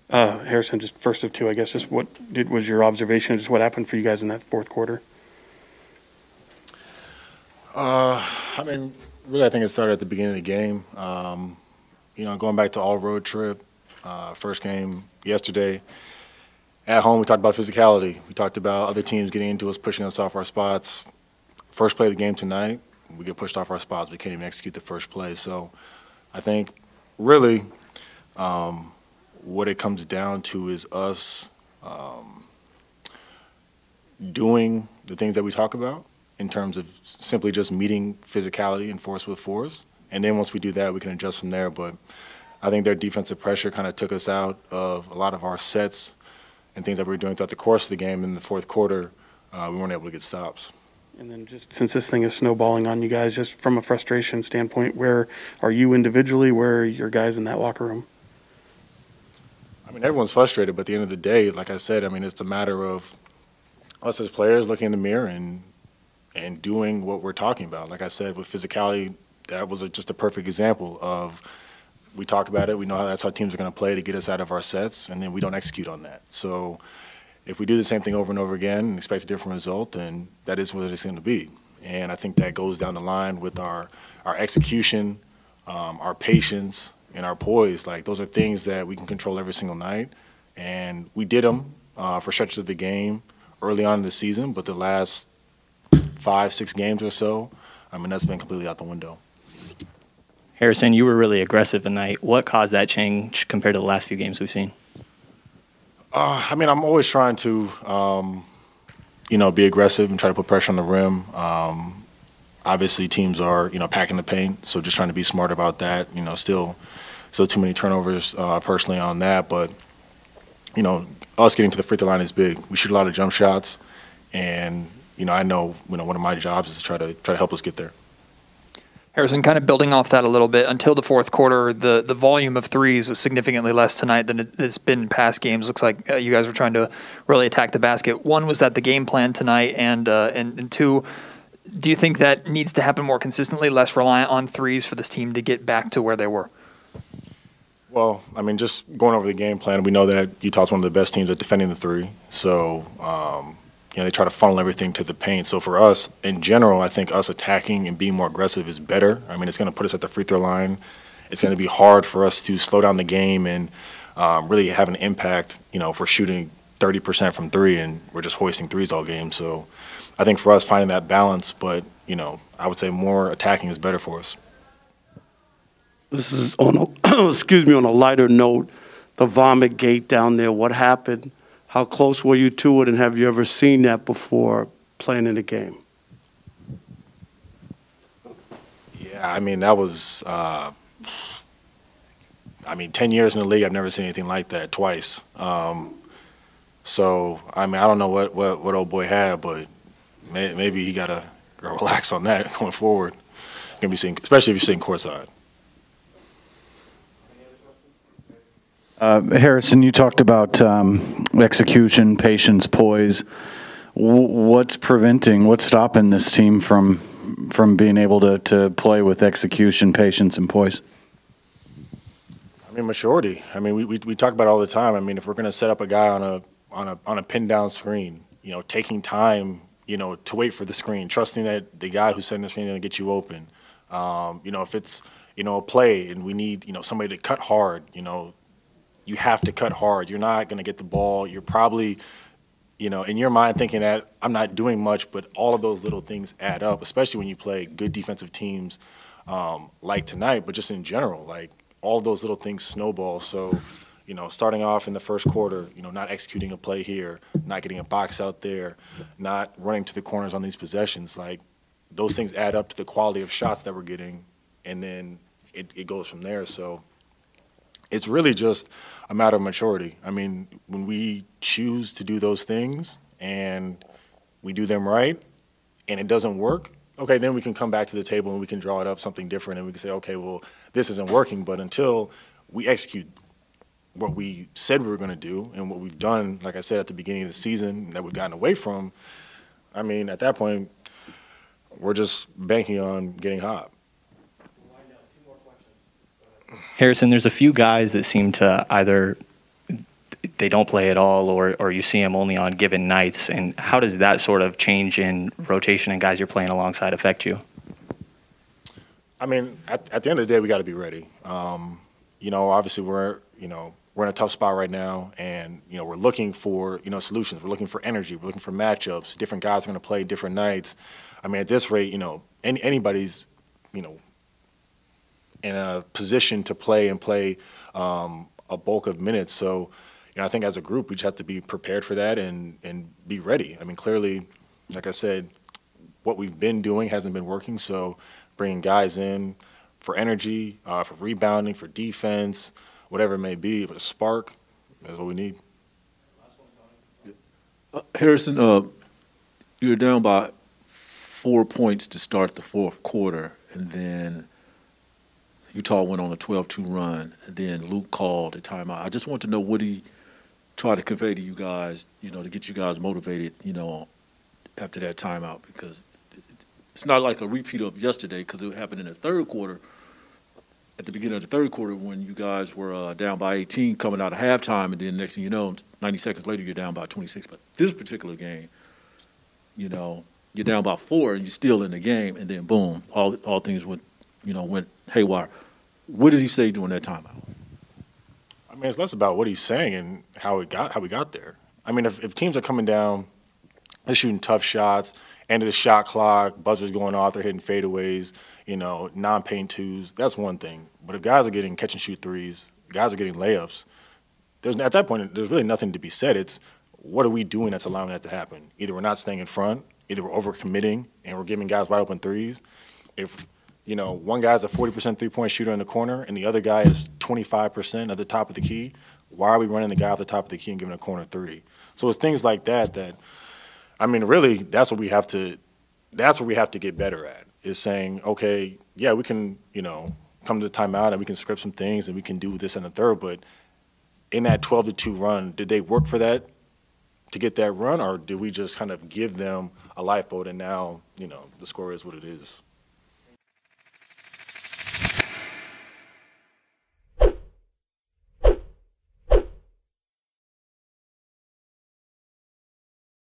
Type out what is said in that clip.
Harrison, just first of two, I guess, just was your observation, just what happened for you guys in that fourth quarter? I mean, really, I think it started at the beginning of the game. Going back to all road trip, first game yesterday. At home, we talked about physicality. We talked about other teams getting into us, pushing us off our spots. First play of the game tonight, we get pushed off our spots. We can't even execute the first play. So I think really what it comes down to is us doing the things that we talk about in terms of simply just meeting physicality and force with force. And then once we do that, we can adjust from there. But I think their defensive pressure kind of took us out of a lot of our sets and things that we were doing throughout the course of the game. In the fourth quarter, we weren't able to get stops. And then just since this thing is snowballing on you guys, just from a frustration standpoint, where are you individually? Where are your guys in that locker room? I mean, everyone's frustrated, but at the end of the day, like I said, I mean, it's a matter of us as players looking in the mirror and doing what we're talking about. Like I said, with physicality, that was just a perfect example of we talk about it, we know that's how teams are going to play to get us out of our sets, and then we don't execute on that. So if we do the same thing over and over again and expect a different result, then that is what it's going to be. And I think that goes down the line with our execution, our patience, and our poise. Like, those are things that we can control every single night. And we did them for stretches of the game early on in the season, but the last 5-6 games or so, I mean, that's been completely out the window. Harrison, you were really aggressive tonight. What caused that change compared to the last few games we've seen? I mean, I'm always trying to, be aggressive and try to put pressure on the rim. Obviously, teams are, packing the paint, so just trying to be smart about that. Still too many turnovers personally on that. But, us getting to the free throw line is big. We shoot a lot of jump shots, and, I know, one of my jobs is to try to help us get there. Harrison, kind of building off that a little bit, until the fourth quarter, the volume of threes was significantly less tonight than it's been in past games. Looks like you guys were trying to really attack the basket. One, was that the game plan tonight? And two, do you think that needs to happen more consistently, less reliant on threes for this team to get back to where they were? Well, I mean, just going over the game plan, we know that Utah's one of the best teams at defending the three. So, they try to funnel everything to the paint. So for us, in general, I think us attacking and being more aggressive is better. I mean, it's going to put us at the free throw line. It's going to be hard for us to slow down the game and really have an impact, if we're shooting 30% from three and we're just hoisting threes all game. So I think for us, finding that balance, but, I would say more attacking is better for us. This is on on a lighter note, the vomit gate down there. What happened? How close were you to it, and have you ever seen that before playing in a game? Yeah, I mean, that was 10 years in the league, I've never seen anything like that twice. So, I mean, I don't know what old boy had, but maybe he got to relax on that going forward. Gonna be seeing, especially if you're sitting courtside. Harrison, you talked about execution, patience, poise. What's stopping this team from being able to play with execution, patience, and poise? I mean, maturity. I mean, we talk about it all the time. I mean, if we're going to set up a guy on a pin down screen, taking time, to wait for the screen, trusting that the guy who's setting the screen is going to get you open. If it's a play and we need somebody to cut hard, you have to cut hard. You're not going to get the ball. You're probably, in your mind thinking that I'm not doing much, but all of those little things add up, especially when you play good defensive teams like tonight, but just in general, like all of those little things snowball. So, starting off in the first quarter, not executing a play here, not getting a box out there, not running to the corners on these possessions, like those things add up to the quality of shots that we're getting, and then it goes from there. So it's really just a matter of maturity. I mean, when we choose to do those things and we do them right and it doesn't work, okay, then we can come back to the table and we can draw it up something different and we can say, okay, well, this isn't working. But until we execute what we said we were going to do and what we've done, like I said, at the beginning of the season that we've gotten away from, I mean, at that point, we're just banking on getting hot. Harrison, there's a few guys that seem to either they don't play at all, or you see them only on given nights? And how does that sort of change in rotation and guys you're playing alongside affect you? I mean, at the end of the day, we got to be ready. Obviously we're in a tough spot right now, and we're looking for solutions. We're looking for energy. We're looking for matchups. Different guys are going to play different nights. I mean, at this rate, anybody's in a position to play a bulk of minutes. So, I think as a group, we just have to be prepared for that and be ready. I mean, clearly, like I said, what we've been doing hasn't been working. So, bringing guys in for energy, for rebounding, for defense, whatever it may be, but a spark is what we need. Harrison, you were down by 4 points to start the fourth quarter, and then Utah went on a 12-2 run, and then Luke called a timeout. I just want to know what he tried to convey to you guys, to get you guys motivated, after that timeout, because it's not like a repeat of yesterday, because it happened in the third quarter, at the beginning of the third quarter when you guys were down by 18 coming out of halftime, and then next thing you know, 90 seconds later you're down by 26. But this particular game, you're down by 4 and you're still in the game, and then boom, all things went haywire. What did he say during that timeout? I mean, it's less about what he's saying and how we got there. I mean, if teams are coming down, they're shooting tough shots, end of the shot clock, buzzers going off, they're hitting fadeaways, non-paint twos, that's one thing. But if guys are getting catch and shoot threes, guys are getting layups, at that point, there's really nothing to be said. It's what are we doing that's allowing that to happen? Either we're not staying in front, either we're overcommitting and we're giving guys wide open threes. If one guy's a 40% three-point shooter in the corner and the other guy is 25% at the top of the key, why are we running the guy off the top of the key and giving a corner three? So it's things like that, I mean, really, that's what we have to get better at, is saying, okay, yeah, we can, come to the timeout and we can script some things and we can do this and the third, but in that 12-2 run, did they work for that to get that run, or did we just kind of give them a lifeboat and now, the score is what it is?